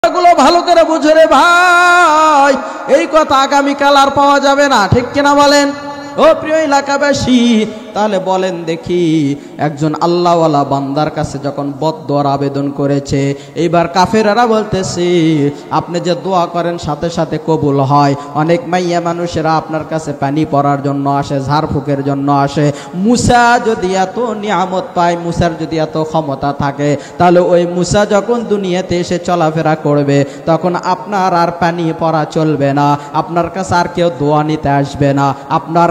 গুলো ভালো করে বুঝে রে ভাই, এই কথা আগামীকাল আর পাওয়া যাবে না, ঠিক কিনা বলেন? ও প্রিয় এলাকাবাসী, তাহলে বলেন দেখি, একজন আল্লাহওয়ালা বান্দার কাছে যখন বদদোয়ার আবেদন করেছে, এইবার কাফেররা বলতেছে আপনি যে দোয়া করেন সাথে সাথে কবুল হয়। অনেক মাইয়া মানুষেরা আপনার কাছে পানি পড়ার জন্য আসে, ঝাড়ফুঁকের জন্য আসে। মুসা যদি এত নিয়ামত পায়, মুসার যদি এত ক্ষমতা থাকে, তাহলে ওই মুসা যখন দুনিয়াতে এসে চলাফেরা করবে, তখন আপনার আর পানি পড়া চলবে না, আপনার কাছে আর কেউ দোয়া নিতে আসবে না, আপনার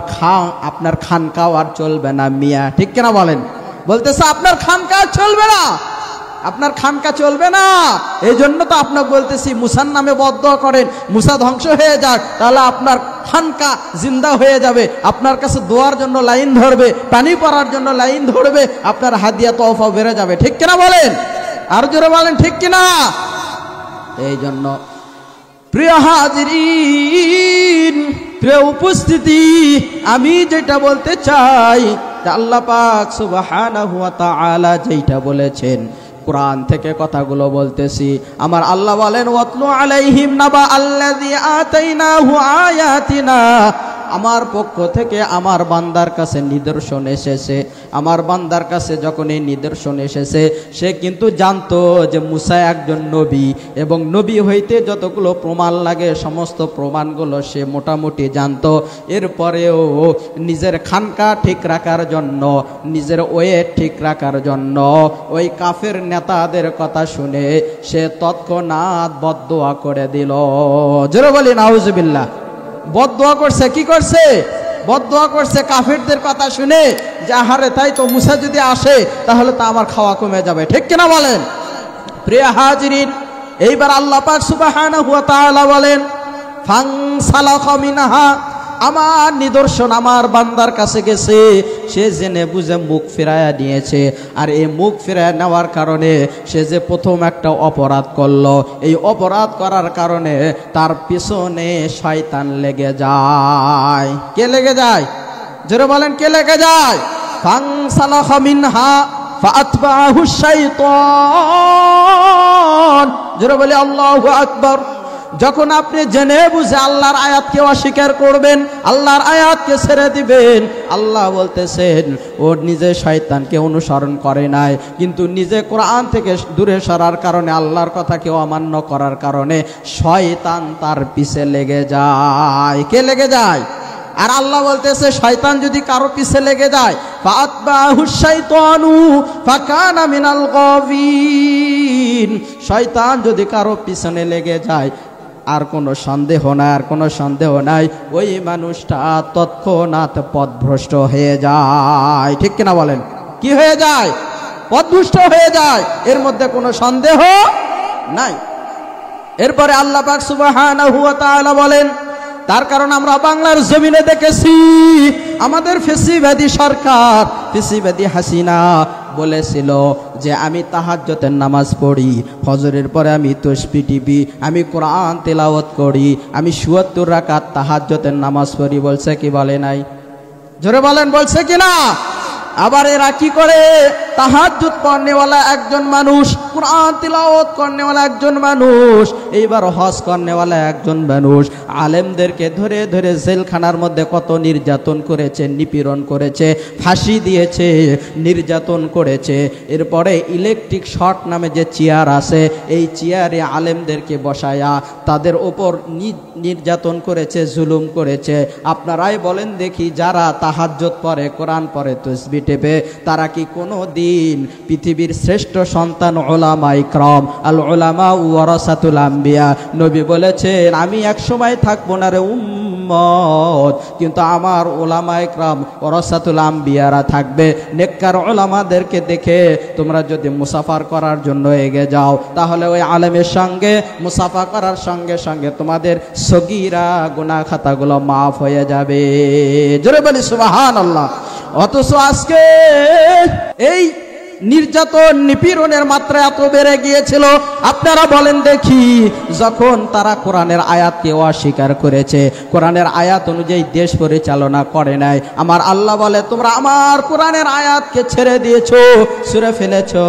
খানকাও আর চলবে না মিয়া, ঠিক কিনা বলেন? বলতেছে আপনার খানকা চলবে না, আপনার খানকা চলবে না। এই জন্য তো আপনাকে বলতেছি মুসার নামে বদদোয়া করেন, মুসা ধ্বংস হয়ে যাক, তাহলে আপনার খানকা জিন্দা হয়ে যাবে, আপনার কাছে দোয়ার জন্য লাইন ধরবে, পানি পড়ার জন্য লাইন ধরবে, আপনার হাদিয়া তওফা বেড়ে যাবে, ঠিক কিনা বলেন? আর জোরে বলেন ঠিক কিনা? এই জন্য প্রিয় হাজিরিন, প্রিয় উপস্থিতি, আমি যেটা বলতে চাই, আল্লাহ পাক সুবহানাহু ওয়া তাআলা যেটা বলেছেন, কোরআন থেকে কথাগুলো বলতেছি। আমার আল্লাহ বলেন, ওয়াতলু আলাইহিম নাবা আল্লাযী আতাইনাহু আয়াতিনা। আমার পক্ষ থেকে আমার বান্দার কাছে নিদর্শন এসেছে। আমার বান্দার কাছে যখন এই নিদর্শন এসেছে, সে কিন্তু জানতো যে মুসা একজন নবী, এবং নবী হইতে যতগুলো প্রমাণ লাগে সমস্ত প্রমাণগুলো সে মোটামুটি জানতো। এরপরেও নিজের খানকা ঠিক রাখার জন্য, নিজের ওয়েট ঠিক রাখার জন্য ওই কাফের নেতাদের কথা শুনে সে তৎক্ষণাৎ বদদোয়া করে দিল। জোরে বলি নাউজুবিল্লাহ। বদদোয়া করছে, কি করছে? বদদোয়া করছে কাফেরদের কথা শুনে, যে আহারে তাই তো, মুসা যদি আসে তাহলে তো আমার খাওয়া কমে যাবে, ঠিক কিনা বলেন? প্রিয় হাজিরিন, এইবার আল্লাহ পাক সুবহানাহু ওয়া তাআলা বলেন, ফানসালাখা মিনহা, আমার নিদর্শন আমার বান্দার কাছে গেছে, সে জেনে বুঝে মুখ ফিরায়া নিয়েছে। আর এই মুখ ফিরায়া নেওয়ার কারণে সে যে প্রথম একটা অপরাধ করলো, এই অপরাধ করার কারণে তার পিছনে শয়তান লেগে যায়। কে লেগে যায়? জোরে বলেন, কে লেগে যায়? ফানসালাখা মিনহা ফাআতবাহু শাইতান। জোরে বলে আল্লাহু আকবার। যখন আপনি জেনে বুঝে আল্লাহর আয়াতকে অস্বীকার করবেন, আল্লাহর আয়াতকে ছেড়ে দিবেন, আল্লাহ বলতেছেন ও নিজে শয়তানকে অনুসরণ করে নাই, কিন্তু নিজে কোরআন থেকে দূরে সরার কারণে, আল্লাহর কথাকে অমান্য করার কারণে শয়তান তার পিছে লেগে যায়। কে লেগে যায়? আর আল্লাহ বলতেছে শয়তান যদি কারো পিছে লেগে যায়, ফাআতবাহু শাইতানু ফাকানা মিনাল গাবিন, শয়তান যদি কারো পিছনে লেগে যায়, আর কোনো সন্দেহ নাই, আর কোনো সন্দেহ নাই, ওই মানুষটা তৎক্ষণাৎ পথভ্রষ্ট হয়ে যায়, ঠিক কিনা বলেন? কি হয়ে যায়? পথভ্রষ্ট হয়ে যায়, এর মধ্যে কোনো সন্দেহ নাই। এরপরে আল্লাহ পাক সুবহানাহু ওয়া তাআলা বলেন, তার কারণ আমরা বাংলার জমিনে দেখেছি আমাদের ফেসিবাদী সরকার, ফেসিবাদী হাসিনা বলেছিল যে আমি তাহাজ্জুদের নামাজ পড়ি, ফজরের পরে আমি তাসবিহ টিপি, আমি কোরআন তেলাওয়াত করি, আমি ৭৪ রাকাত তাহাজ্জুদের নামাজ পড়ি। বলছে কি বলে নাই? জোরে বলেন, বলছে কি না? আবার এরা কি করে? তাহাজ্জুদ পড়নেওয়ালা একজন মানুষ, কোরআন তিলাওয়াত করনেওয়ালা একজন মানুষ, এইবার হজ করনেওয়ালা একজন মানুষ, আলেমদেরকে ধরে ধরে জেলখানার মধ্যে কত নির্যাতন করেছে, নিপীড়ন করেছে, ফাঁসি দিয়েছে, নির্যাতন করেছে। এরপরে ইলেকট্রিক শর্ট নামে যে চেয়ার আছে, এই চেয়ারে আলেমদেরকে বসায়া তাদের ওপর নির্যাতন করেছে, জুলুম করেছে। আপনারাই বলেন দেখি, যারা তাহাজ্জুদ পড়ে, কোরআন পড়ে, তাসবিহ টেপে, তারা কি কোনো দিন পৃথিবীর শ্রেষ্ঠ সন্তান উলামা ইকরাম, আল উলামা ওয়ারাসাতুল আম্বিয়া, নবী বলেছেন আমি এক সময় থাকবো না রে উম্মত, কিন্তু আমার উলামা ইকরাম ওয়ারাসাতুল আম্বিয়ারা থাকবে। নেককার উলামাদেরকে দেখে তোমরা যদি মুসাফার করার জন্য এগিয়ে যাও, তাহলে ওই আলেমের সঙ্গে মুসাফা করার সঙ্গে সঙ্গে তোমাদের সগীরা গুনাহ খাতাগুলো মাফ হয়ে যাবে। জোরে বলি সুবহানাল্লাহ। অথচ আজকে এই নির্যাতন নিপীড়নের মাত্রা এত বেড়ে গিয়েছিল। আপনারা বলেন দেখি, যখন তারা কোরআনের আয়াতকে অস্বীকার করেছে, কোরআনের আয়াত অনুযায়ী দেশ পরিচালনা করে নাই, আমার আল্লাহ বলে তোমরা আমার কোরআনের আয়াতকে ছেড়ে দিয়েছো, ছুঁড়ে ফেলেছো,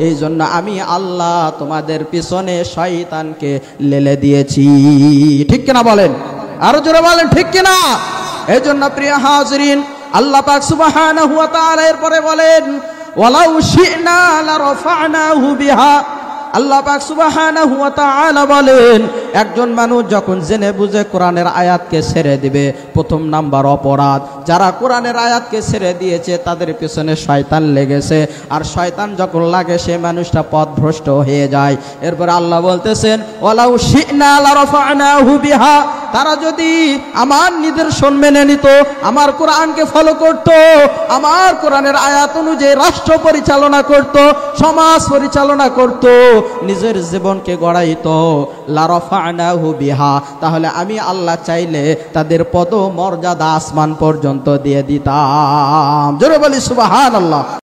এই জন্য আমি আল্লাহ তোমাদের পিছনে শয়তানকে লেলে দিয়েছি। ঠিক কিনা বলেন? আরো জোরে বলেন ঠিক কিনা? এই জন্য প্রিয় হাজিরিন, আল্লাহ পাক সুবহানাহু ওয়া তাআলা এরপরে বলেন ওয়ালাউ শি'না লারাফা'নাহু বিহা। আল্লাহ পাক সুবহানাহু ওয়া তাআলা বলেন একজন মানুষ যখন জেনে বুঝে কোরআনের আয়াতকে ছেড়ে দিবে, প্রথম নাম্বার অপরাধ, যারা কোরআনের আয়াতকে ছেড়ে দিয়েছে তাদের পিছনে শয়তান লেগেছে, আর শয়তান যখন লাগে সে মানুষটা পথভ্রষ্ট হয়ে যায়। এরপর আল্লাহ বলতেছেন ওয়ালাউ শি'না লারাফা'নাহু বিহা, তারা যদি আমার নিদর্শন মেনে নিত, আমার কোরআনকে ফলো করত, আমার কোরআনের আয়াত অনুযায়ী রাষ্ট্র পরিচালনা করত, সমাজ পরিচালনা করত, নিজের জীবনকে গড়াইতো, লারাফা'নাহু বিহা, তাহলে আমি আল্লাহ চাইলে তাদের পদ মর্যাদা আসমান পর্যন্ত দিয়ে দিতাম। জোরে বলি সুবহানাল্লাহ।